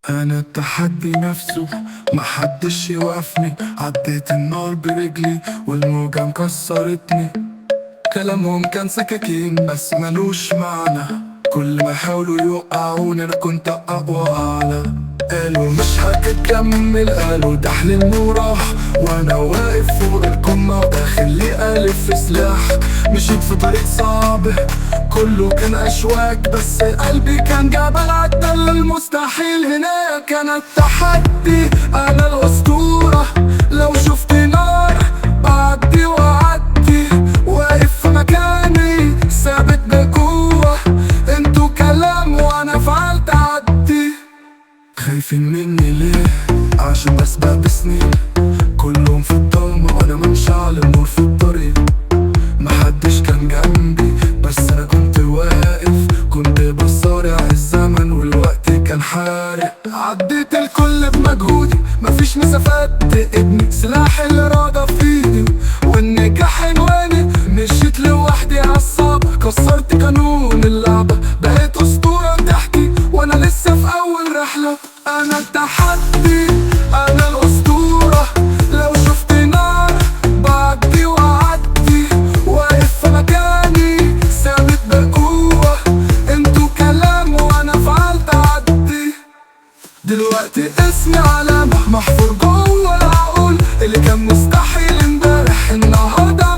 انا التحدي نفسه محدش يوقفني، عديت النار برجلي والموجة مكسرتني. كلامهم كان سكاكين بس ملوش معنى، كل ما يحاولوا يوقعوني انا كنت اقوى اعلى. قالوا مش هتكمل، قالوا ده حلم وراح، وانا واقف فوق القمة وداخل لي الف سلاح. مشيت في طريق صعب كله كان اشواك، بس قلبي كان جبل عدى المستحيل هناك. انا التحدي انا الاسطورة، لو شفت نار بعدي وعدي، واقف في مكاني ثابت بقوة. انتوا كلام وانا فعلت عدي. خايفين مني ليه؟ عشان بسبق بسنين، كلهم في الضلمة وانا منشعل النور في الطريق. محدش كان جنبي بس انا كنت واقف، كنت بصارع الزمن والوقت كان حارق. عديت الكل بمجهودي مفيش مسافات تقبني، سلاح الإرادة في ايدي والنجاح عنواني. مشيت لوحدي عالصعب كسرت قانون اللعبة، بقيت أسطورة بتحكي وانا لسه في اول رحلة. انا التحدي انا الاسطورة، لو شفت نار بعدي وعدي، واقف في مكاني ثابت بقوة. انتوا كلام وانا فعلت عدي. دلوقتي اسمي علامة محفور جوه العقول، اللي كان مستحيل امبارح النهارده